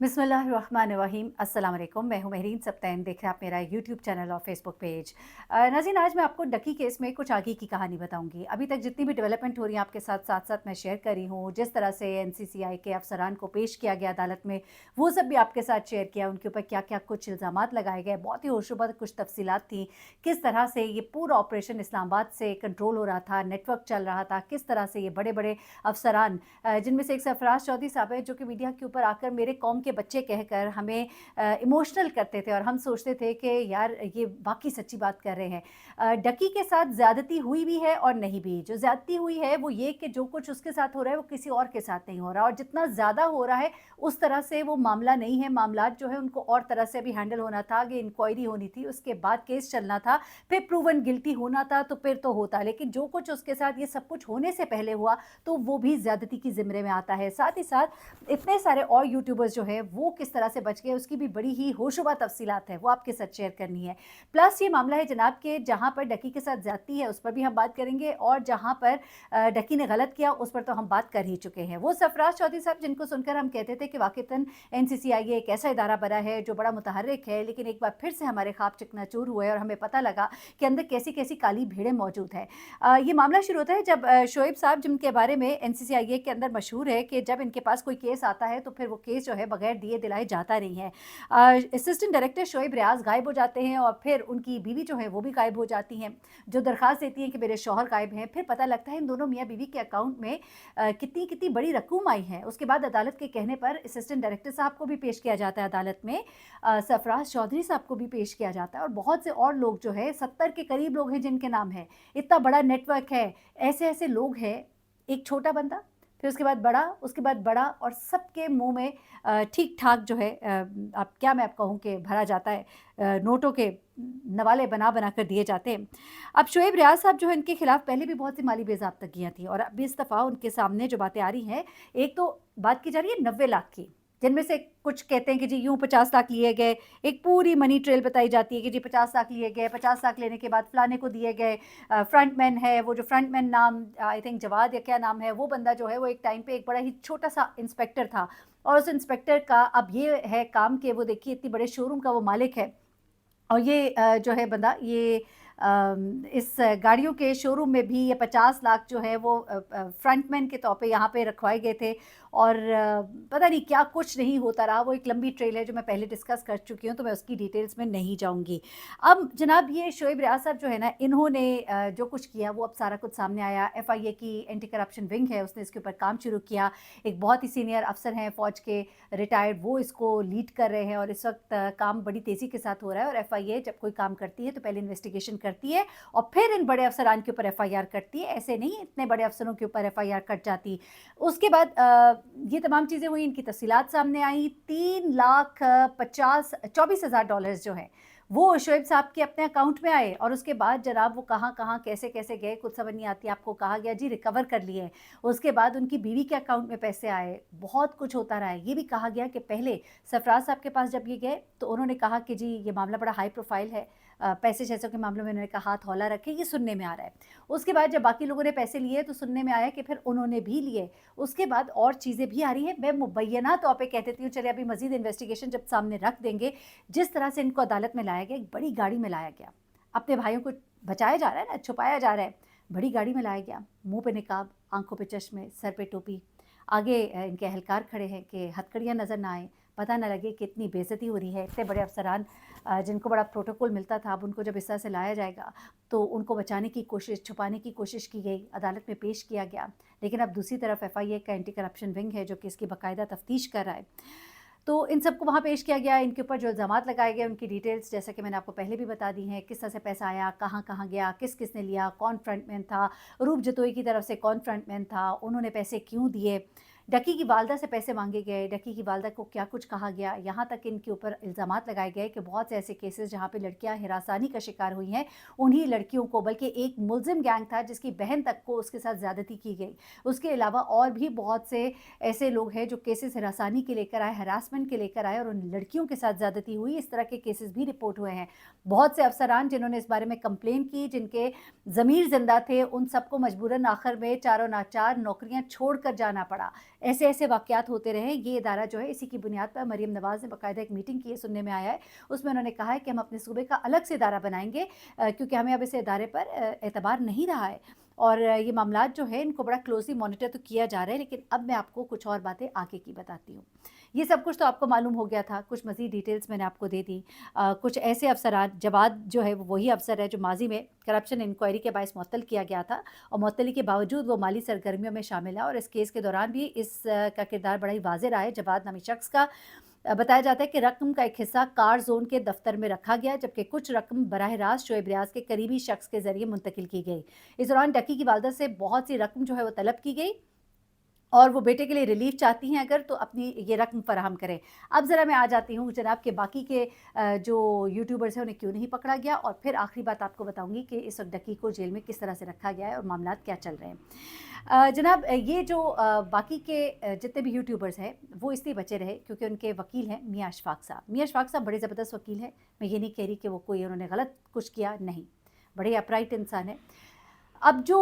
बिस्मिल्लाहिर्रहमानिर्रहीम। अस्सलाम वालेकुम। मैं हूं महरीन सब्तैन। देख रहे हैं आप मेरा यूट्यूब चैनल और फेसबुक पेज। नाज़रीन, आज मैं आपको डकी केस में कुछ आगे की कहानी बताऊंगी। अभी तक जितनी भी डेवलपमेंट हो रही है आपके साथ साथ साथ मैं शेयर कर रही हूँ। जिस तरह से NCCI के अफसरान को पेश किया गया अदालत में, वो सब भी आपके साथ शेयर किया। उनके ऊपर क्या क्या कुछ इल्ज़ामात लगाए गए, बहुत ही होशरुबा कुछ तफसीलात थी। किस तरह से ये पूरा ऑपरेशन इस्लामाबाद से कंट्रोल हो रहा था, नेटवर्क चल रहा था, किस तरह से ये बड़े बड़े अफसरान, जिनमें से एक सरफराज चौधरी साहब है जो कि मीडिया के ऊपर आकर मेरे कौम के बच्चे कहकर हमें इमोशनल करते थे और हम सोचते थे कि यार ये वाकई सच्ची बात कर रहे हैं। डकी के साथ ज़्यादती हुई भी है और नहीं भी। जो ज़्यादती हुई है वो ये कि जो कुछ उसके साथ हो रहा है वो किसी और के साथ नहीं हो रहा, और जितना ज़्यादा हो रहा है उस तरह से वो मामला नहीं है। मामलात जो है उनको और तरह से भी हैंडल होना था, आगे इंक्वायरी होनी थी, उसके बाद केस चलना था, फिर प्रूवन गिल्टी होना था तो फिर तो होता। लेकिन जो कुछ उसके साथ ये सब कुछ होने से पहले हुआ तो वो भी ज़्यादती की ज़िम्मे में आता है। साथ ही साथ इतने सारे और यूट्यूबर्स जो है वो किस तरह से बच गए, उसकी भी बड़ी ही होशरुबा तफसीलात है, वो आपके साथ शेयर करनी है। प्लस ये मामला है जनाब के जहाँ पर डकी के साथ ज़्यादती है उस पर भी हम बात करेंगे, और जहाँ पर डकी ने गलत किया उस पर तो हम बात कर ही चुके हैं। वो सरफराज चौधरी साहब जिनको सुनकर हम कहते थे कि वाक़ईतन NCCI एक ऐसा इदारा बना है जो बड़ा मुतहर्रिक है, लेकिन एक बार फिर से हमारे ख्वाब चकनाचूर हुए और हमें पता लगा कि अंदर कैसी कैसी काली भीड़ें मौजूद हैं। ये मामला शुरू होता है जब शोएब साहब, जिनके बारे में NCCI के अंदर मशहूर है कि जब इनके पास कोई केस आता है तो फिर वो केस जो है बगैर दिए दिलाए जाता नहीं है। असिस्टेंट डायरेक्टर शोएब रियाज गायब हो जाते हैं और फिर उनकी बीवी जो है वो भी गायब हो जाती हैं, जो दरख्वास्त देती हैं कि मेरे शौहर गायब हैं। फिर पता लगता है इन दोनों मियाँ बीवी के अकाउंट में कितनी कितनी बड़ी रकूम आई है। उसके बाद अदालत के कहने पर असिस्टेंट डायरेक्टर साहब को भी पेश किया जाता है अदालत में, सरफराज चौधरी साहब को भी पेश किया जाता है, और बहुत से और लोग जो है 70 के करीब लोग हैं जिनके नाम है। इतना बड़ा नेटवर्क है, ऐसे ऐसे लोग हैं। एक छोटा बंदा, फिर उसके बाद बड़ा, उसके बाद बड़ा, और सबके मुंह में ठीक ठाक जो है, आप क्या मैं आपको कहूँ कि भरा जाता है, नोटों के नवाले बना बना कर दिए जाते हैं। अब शोएब रियाज साहब जो है इनके खिलाफ पहले भी बहुत सी माली बेज़ाब्तगियाँ थी, और अब इस दफ़ा उनके सामने जो बातें आ रही हैं, एक तो बात की जा रही है 90 लाख की, जिनमें से कुछ कहते हैं कि जी यूँ 50 लाख लिए गए। एक पूरी मनी ट्रेल बताई जाती है कि जी 50 लाख लिए गए, 50 लाख लेने के बाद फलाने को दिए गए। फ्रंटमैन है, वो जो फ्रंटमैन नाम आई थिंक जवाद या क्या नाम है, वो बंदा जो है वो एक टाइम पे एक बड़ा ही छोटा सा इंस्पेक्टर था, और उस इंस्पेक्टर का अब ये है काम कि वो देखिए इतनी बड़े शोरूम का वो मालिक है, और ये जो है बंदा ये इस गाड़ियों के शोरूम में भी ये 50 लाख जो है वो फ्रंटमैन के तौर पे यहाँ पे रखवाए गए थे, और पता नहीं क्या कुछ नहीं होता रहा। वो एक लंबी ट्रेल है जो मैं पहले डिस्कस कर चुकी हूँ, तो मैं उसकी डिटेल्स में नहीं जाऊँगी। अब जनाब ये शोएब रियाज साहब जो है ना, इन्होंने जो कुछ किया वो अब सारा कुछ सामने आया। FIA की एंटी करप्शन विंग है, उसने इसके ऊपर काम शुरू किया। एक बहुत ही सीनियर अफसर हैं फ़ौज के, रिटायर्ड, वो इसको लीड कर रहे हैं, और इस वक्त काम बड़ी तेज़ी के साथ हो रहा है। और FIA जब कोई काम करती है तो पहले इन्वेस्टिगेशन करती है और फिर इन बड़े अफसरान के ऊपर FIR करती है। ऐसे नहीं इतने बड़े अफसरों के ऊपर FIR कट जाती। उसके बाद ये तमाम चीज़ें हुई, इनकी तफसीलात सामने आई। $3,50,24,000 जो है वो शोएब साहब के अपने अकाउंट में आए, और उसके बाद जनाब वो कहाँ कहाँ कैसे कैसे गए कुछ समझ नहीं आती। आपको कहा गया जी रिकवर कर लिए। उसके बाद उनकी बीवी के अकाउंट में पैसे आए, बहुत कुछ होता रहा है। ये भी कहा गया कि पहले सरफराज साहब के पास जब ये गए तो उन्होंने कहा कि जी ये मामला बड़ा हाई प्रोफाइल है, पैसे शैसों के मामलों में उन्होंने कहा हाथ हौला रखे, ये सुनने में आ रहा है। उसके बाद जब बाकी लोगों ने पैसे लिए तो सुनने में आया कि फिर उन्होंने भी लिए। उसके बाद और चीज़ें भी आ रही है। मैं मुबैना तौर पे कह देती हूँ, चलिए अभी मज़ीद इन्वेस्टिगेशन जब सामने रख देंगे। जिस तरह से इनको अदालत में लाया गया, एक बड़ी गाड़ी में लाया गया, अपने भाइयों को बचाया जा रहा है ना, छुपाया जा रहा है, बड़ी गाड़ी में लाया गया, मुँह पे निकाब, आँखों पे चश्मे, सर पे टोपी, आगे इनके अहलकार खड़े हैं कि हथकड़ियाँ नज़र ना आएँ, पता ना लगे कि इतनी बेइज्जती हो रही है। इतने बड़े अफसरान जिनको बड़ा प्रोटोकॉल मिलता था, अब उनको जब इस तरह से लाया जाएगा तो उनको बचाने की कोशिश, छुपाने की कोशिश की गई, अदालत में पेश किया गया। लेकिन अब दूसरी तरफ FIA का एंटी करप्शन विंग है जो कि इसकी बाकायदा तफ्तीश कर रहा है। तो इन सबको वहाँ पेश किया गया। इनके ऊपर जो इल्ज़ामात लगाए गए उनकी डिटेल्स जैसा कि मैंने आपको पहले भी बता दी हैं, किस तरह से पैसा आया, कहाँ कहाँ गया, किस किस ने लिया, कौन फ्रंटमैन था, रूप जतोई की तरफ से कौन फ्रंटमैन था, उन्होंने पैसे क्यों दिए, डकी की वालदा से पैसे मांगे गए, डकी की वालदा को क्या कुछ कहा गया। यहाँ तक इनके ऊपर इल्ज़ामात लगाए गए कि बहुत से ऐसे केसेस जहाँ पे लड़कियाँ हिरासानी का शिकार हुई हैं, उन्हीं लड़कियों को, बल्कि एक मुलजिम गैंग था जिसकी बहन तक को उसके साथ ज़्यादती की गई। उसके अलावा और भी बहुत से ऐसे लोग हैं जो केसेस हिरासानी के लेकर आए, हरासमेंट के लेकर आए, और उन लड़कियों के साथ ज़्यादती हुई, इस तरह के केसेस भी रिपोर्ट हुए हैं। बहुत से अफसरान जिन्होंने इस बारे में कंप्लेन की, जिनके ज़मीर ज़िंदा थे, उन सबको मजबूरन आखिर में चारों नाचार नौकरियां छोड़कर जाना पड़ा। ऐसे ऐसे वाक़यात होते रहे। ये इदारा जो है इसी की बुनियाद पर मरीम नवाज़ ने बाकायदा एक मीटिंग की है, सुनने में आया है। उसमें उन्होंने कहा है कि हम अपने सूबे का अलग से इदारा बनाएँगे क्योंकि हमें अब इस इदारे पर एतबार नहीं रहा है और ये मामलात जो है इनको बड़ा क्लोज़ली मॉनिटर तो किया जा रहा है, लेकिन अब मैं आपको कुछ और बातें आगे की बताती हूँ। ये सब कुछ तो आपको मालूम हो गया था, कुछ मज़ीद डिटेल्स मैंने आपको दे दी। कुछ ऐसे अफ़सरान जवाद जो है वो वही अफ़सर है जो माज़ी में करप्शन इंक्वायरी के बायस मुअत्तल किया गया था और मुअत्तली के बावजूद वो माली सरगर्मियों में शामिल है और इस केस के दौरान भी का किरदार बड़ा ही वाज़ेह रहा है। जवाद नामी शख्स का बताया जाता है कि रकम का एक हिस्सा कार ज़ोन के दफ्तर में रखा गया, जबकि कुछ रकम बराह रास्त शोएब रियाज़ के करीबी शख्स के ज़रिए मुंतकिल की गई। इस दौरान डकी की वालदा से बहुत सी रकम जो है वो तलब की गई और वो बेटे के लिए रिलीफ़ चाहती हैं अगर तो अपनी ये रकम फ़राहम करें। अब ज़रा मैं आ जाती हूँ जनाब के बाकी के जो यूट्यूबर्स हैं उन्हें क्यों नहीं पकड़ा गया और फिर आखिरी बात आपको बताऊँगी कि इस वक़्त डकी को जेल में किस तरह से रखा गया है और मामलात क्या चल रहे हैं। जनाब ये जो बाकी के जितने भी यूट्यूबर्स हैं वो इसलिए बचे रहे क्योंकि उनके वकील हैं मियाँ अशफाक साहब। मियाँ अशफाक साहब बड़े ज़बरदस्त वकील हैं। मैं ये नहीं कह रही कि वो कोई उन्होंने गलत कुछ किया, नहीं। बड़े अपराइट इंसान हैं। अब जो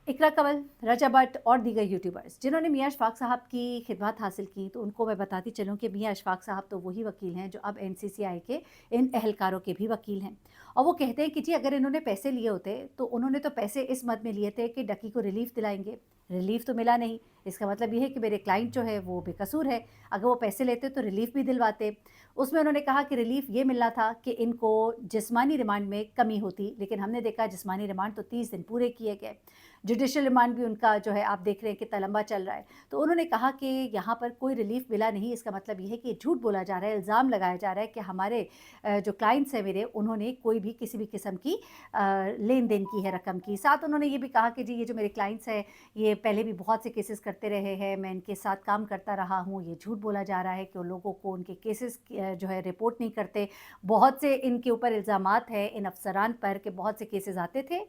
इकरा कंवल, रजा भट्ट और दीगर यूट्यूबर्स जिन्होंने मियाँ अशफाक साहब की खिदमत हासिल की, तो उनको मैं बताती चलूँ कि मियाँ अशफाक साहब तो वही वकील हैं जो अब एनसीसीआई के इन एहलकारों के भी वकील हैं और वो कहते हैं कि जी अगर इन्होंने पैसे लिए होते तो उन्होंने तो पैसे इस मद में लिए थे कि डकी को रिलीफ दिलाएंगे। रिलीफ तो मिला नहीं, इसका मतलब ये है कि मेरे क्लाइंट जो है वो बेकसूर है। अगर वो पैसे लेते तो रिलीफ भी दिलवाते। उसमें उन्होंने कहा कि रिलीफ ये मिलना था कि इनको जिस्मानी रिमांड में कमी होती, लेकिन हमने देखा जिस्मानी रिमांड तो 30 दिन पूरे किए गए। जुडिशियल रिमांड भी उनका जो है आप देख रहे हैं कितना लंबा चल रहा है। तो उन्होंने कहा कि यहाँ पर कोई रिलीफ मिला नहीं, इसका मतलब ये है कि झूठ बोला जा रहा है, इल्ज़ाम लगाया जा रहा है कि हमारे जो क्लाइंट्स हैं मेरे, उन्होंने कोई भी किसी भी किस्म की लेन-देन की है रकम की। साथ उन्होंने ये भी कहा कि जी ये जो मेरे क्लाइंट्स हैं, ये पहले भी बहुत से केसेस करते रहे हैं, मैं इनके साथ काम करता रहा हूँ। ये झूठ बोला जा रहा है कि उन लोगों को उनके केसेस जो है रिपोर्ट नहीं करते। बहुत से इनके ऊपर इल्ज़ामात हैं इन अफ़सरान पर कि बहुत से केसेस आते थे,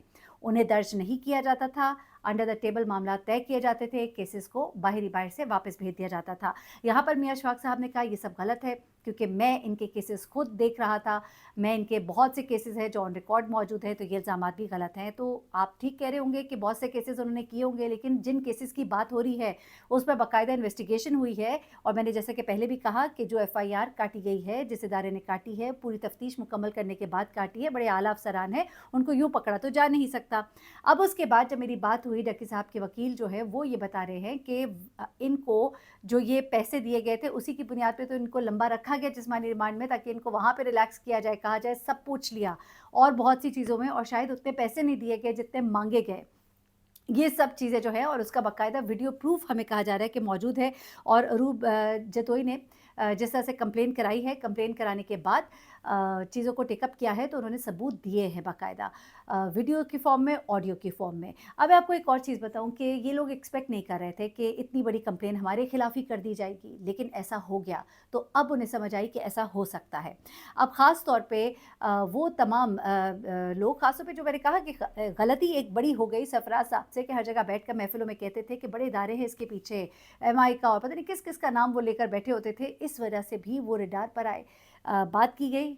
उन्हें दर्ज नहीं किया जाता था, अंडर द टेबल मामला तय किए जाते थे, केसेस को बाहर से वापस भेज दिया जाता था। यहाँ पर मियाँ अशफाक साहब ने कहा ये सब गलत है क्योंकि मैं इनके केसेस खुद देख रहा था, मैं इनके बहुत से केसेस हैं जो ऑन रिकॉर्ड मौजूद हैं, तो ये इल्ज़ामात भी गलत हैं। तो आप ठीक कह रहे होंगे कि बहुत से केसेस उन्होंने किए होंगे, लेकिन जिन केसेस की बात हो रही है, उस पर बाकायदा इन्वेस्टिगेशन हुई है और मैंने जैसे कि पहले भी कहा कि जो एफआईआर काटी गई है, जिस इदारे ने काटी है, पूरी तफ्तीश मुकम्मल करने के बाद काटी है, बड़े आला अफसरान हैं, उनको यूँ पकड़ा तो जा नहीं सकता। अब उसके बाद जब मेरी बात हुई डकी साहब के वकील जो है वो ये बता रहे हैं कि इनको जो ये पैसे दिए गए थे उसी की बुनियाद पे तो इनको लंबा रखा गया जिस्मानी रिमांड में ताकि इनको वहाँ पे रिलैक्स किया जाए, कहा जाए सब पूछ लिया और बहुत सी चीज़ों में और शायद उतने पैसे नहीं दिए गए जितने मांगे गए। ये सब चीज़ें जो है और उसका बाकायदा वीडियो प्रूफ हमें कहा जा रहा है कि मौजूद है और अरूब जतोई ने जिस तरह से कंप्लेन कराई है, कंप्लेन कराने के बाद चीज़ों को टेकअप किया है तो उन्होंने सबूत दिए हैं बाकायदा वीडियो की फ़ॉर्म में, ऑडियो की फ़ॉर्म में। अब मैं आपको एक और चीज़ बताऊँ कि ये लोग एक्सपेक्ट नहीं कर रहे थे कि इतनी बड़ी कंप्लेन हमारे खिलाफ ही कर दी जाएगी, लेकिन ऐसा हो गया। तो अब उन्हें समझ आई कि ऐसा हो सकता है। अब ख़ास तौर पे वो तमाम लोग ख़ास तौर पे जो मैंने कहा कि गलती एक बड़ी हो गई सरफराज साहब से कि हर जगह बैठकर महफ़िलों में कहते थे कि बड़े इदारे हैं इसके पीछे, एमआई का और पता नहीं किस-किस का नाम वो लेकर बैठे होते थे। इस वजह से भी वो रडार पर आए। बात की गई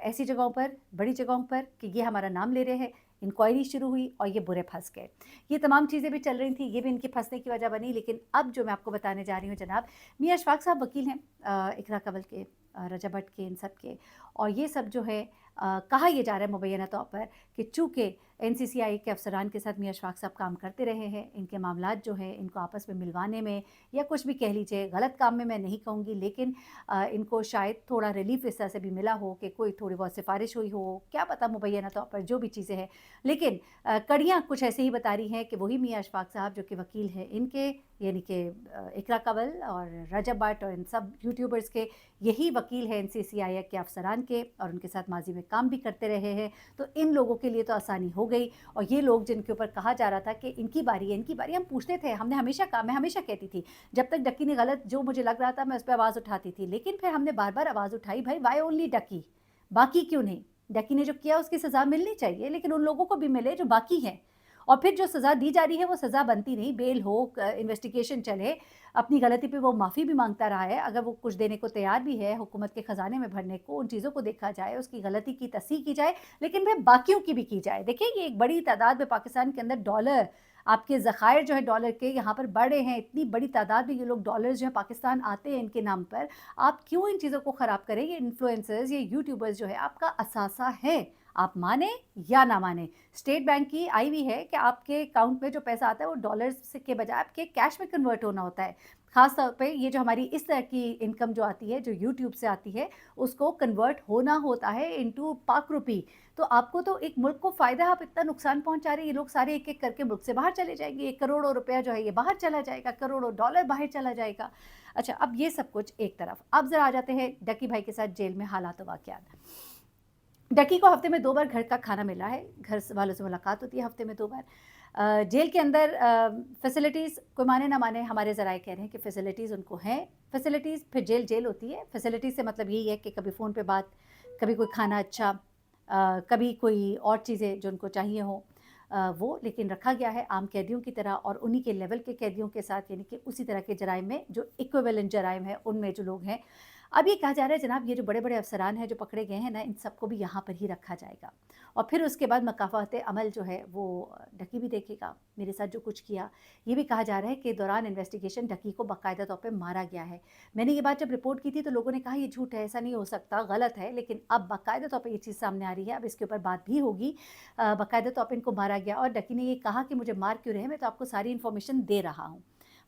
ऐसी जगहों पर, बड़ी जगहों पर कि ये हमारा नाम ले रहे हैं, इंक्वायरी शुरू हुई और ये बुरे फँस गए। ये तमाम चीज़ें भी चल रही थी, ये भी इनके फँसने की वजह बनी, लेकिन अब जो मैं आपको बताने जा रही हूँ जनाब, मियाँ अशफाक साहब वकील हैं इकरा कंवल के, रजा भट्ट के, इन सब के और ये सब जो है कहा ये जा रहा है मुबैना तौर पर कि चूँकि एनसीसीआई के अफसरान के साथ मियाँ अशफाक साहब काम करते रहे हैं, इनके मामलात जो हैं इनको आपस में मिलवाने में या कुछ भी कह लीजिए, गलत काम में मैं नहीं कहूँगी, लेकिन इनको शायद थोड़ा रिलीफ इस तरह से भी मिला हो कि कोई थोड़ी बहुत सिफारिश हुई हो, क्या पता मुबैना तौर पर जो भी चीज़ें हैं। लेकिन कड़ियाँ कुछ ऐसे ही बता रही हैं कि वही मियाँ अशफाक साहब जो कि वकील हैं इनके, यानी कि इकरा कंवल और रजा भट्ट और इन सब यूट्यूबर्स के यही वकील हैं एनसीसीआई के अफसरान के और उनके साथ माजी में काम भी करते रहे हैं। तो इन लोगों के लिए तो आसानी हो गई और ये लोग जिनके ऊपर कहा जा रहा था कि इनकी बारी है, इनकी बारी, हम पूछते थे, हमने हमेशा कहा, मैं हमेशा कहती थी जब तक डक्की ने गलत जो मुझे लग रहा था मैं उस पर आवाज़ उठाती थी, लेकिन फिर हमने बार बार आवाज़ उठाई, भाई वाई ओनली डक्की, बाकी क्यों नहीं? डक्की ने जो किया उसकी सज़ा मिलनी चाहिए, लेकिन उन लोगों को भी मिले जो बाकी हैं। और फिर जो सज़ा दी जा रही है वो सज़ा बनती नहीं, बेल हो, इन्वेस्टिगेशन चले, अपनी गलती पे वो माफ़ी भी मांगता रहा है, अगर वो कुछ देने को तैयार भी है हुकूमत के ख़जाने में भरने को, उन चीज़ों को देखा जाए, उसकी गलती की तस्हीह की जाए, लेकिन फिर बाकियों की भी की जाए। देखिए ये एक बड़ी तादाद में पाकिस्तान के अंदर डॉलर آپ کے ذخائر جو ہے ڈالر کے یہاں پر بڑے ہیں، اتنی بڑی تعداد میں یہ لوگ ڈالرز جو ہے پاکستان آتے ہیں ان کے نام پر، آپ کیوں ان چیزوں کو خراب کریں؟ یہ انفلوئنسرز، یہ یوٹیوبرز جو ہے آپ کا اثاثہ ہے، آپ مانیں یا نہ مانیں۔ اسٹیٹ بینک کی آئی ہوئی ہے کہ آپ کے اکاؤنٹ میں جو پیسہ آتا ہے وہ ڈالرز کے بجائے آپ کے کیش میں کنورٹ ہونا ہوتا ہے۔ خاص طور پہ یہ جو ہماری اس طرح کی انکم جو آتی ہے، جو یوٹیوب سے آتی ہے، اس کو کنورٹ ہونا ہوتا ہے انٹو پاک روپی۔ تو آپ کو تو ایک ملک کو فائدہ ہے، آپ اتنا نقصان پہنچا رہے ہیں، یہ لوگ سارے ایک ایک کر کے ملک سے باہر چلے جائیں گے، 1 کروڑ روپیہ جو ہے یہ باہر چلا جائے گا، کروڑوں ڈالر باہر چلا جائے گا۔ اچھا، اب یہ سب کچھ ایک طرف، اب ذرا آ جاتے ہیں ڈکی بھائی کے ساتھ جیل میں حالات و واقعات۔ ڈکی کو ہفتے میں 2 بار گھر کا کھانا ملا ہے، گھر والوں سے ملاقات ہوتی ہے ہفتے میں 2 بار۔ جیل کے اندر فیسلٹیز کوئی مانے نہ مانے، ہمارے ذرائع کہہ رہے ہیں کہ فیسلٹیز ان کو ہیں، فیسلٹیز پھر جیل جیل ہوتی ہے۔ فیسلٹیز سے مطلب یہی ہے کہ کبھی فون پہ بات، کبھی کوئی کھانا اچھا، کبھی کوئی اور چیزیں جو ان کو چاہیے ہوں وہ، لیکن رکھا گیا ہے عام قیدیوں کی طرح اور انہی کے لیول کے قیدیوں کے ساتھ، یعنی کہ اسی طرح کے جرائم میں جو ایکویولنٹ جرائم ہیں ان میں جو لوگ ہیں۔ اب یہ کہا جا رہا ہے جناب یہ جو بڑے بڑے افسران ہیں جو پکڑے گئے ہیں نا، ان سب کو بھی یہاں پر ہی رکھا جائے گا، اور پھر اس کے بعد مکافات عمل جو ہے وہ ڈکی بھی دیکھے گا میرے ساتھ جو کچھ کیا۔ یہ بھی کہا جا رہا ہے کہ دوران انویسٹیگیشن ڈکی کو باقاعدہ طور پہ مارا گیا ہے۔ میں نے یہ بات جب رپورٹ کی تھی تو لوگوں نے کہا یہ جھوٹ ہے، ایسا نہیں ہو سکتا، غلط ہے، لیکن اب باقاعدہ طور پہ یہ چیز سامنے آ رہی ہے، اب اس کے اوپر بات بھی ہوگی۔ باقاعدہ طور پہ ان کو مارا گیا، اور ڈکی نے یہ کہا کہ مجھے مار کیوں رہے ہیں، میں تو آپ کو ساری انفارمیشن دے رہا ہوں۔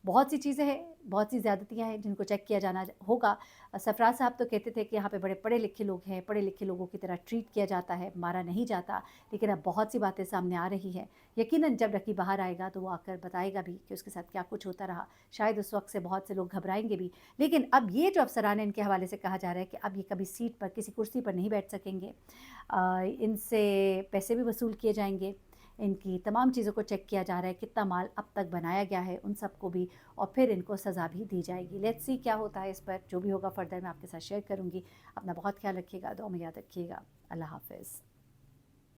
بہت سی چیزیں ہیں، بہت سی زیادتیاں ہیں جن کو چیک کیا جانا ہوگا۔ سرفراز صاحب تو کہتے تھے کہ یہاں پہ بڑے پڑھے لکھے لوگ ہیں، پڑھے لکھے لوگوں کی طرح ٹریٹ کیا جاتا ہے، مارا نہیں جاتا، لیکن اب بہت سی باتیں سامنے آ رہی ہیں۔ یقیناً جب ڈکی باہر آئے گا تو وہ آ کر بتائے گا بھی کہ اس کے ساتھ کیا کچھ ہوتا رہا، شاید اس وقت سے بہت سے لوگ گھبرائیں گے بھی، لیکن اب یہ جو افسران ہیں ان کے حوالے سے کہا جا رہا ہے کہ اب یہ کبھی سیٹ پر، کسی کرسی پر نہیں بیٹھ سکیں گے، ان سے پیسے بھی وصول کیے جائیں گے، ان کی تمام چیزوں کو چیک کیا جا رہا ہے، کتنا مال اب تک بنایا گیا ہے ان سب کو بھی، اور پھر ان کو سزا بھی دی جائے گی۔ لیٹس سی کیا ہوتا ہے اس پر، جو بھی ہوگا فردر میں آپ کے ساتھ شیئر کروں گی۔ اپنا بہت خیال رکھیے گا، دعا میں یاد رکھیے گا۔ اللہ حافظ۔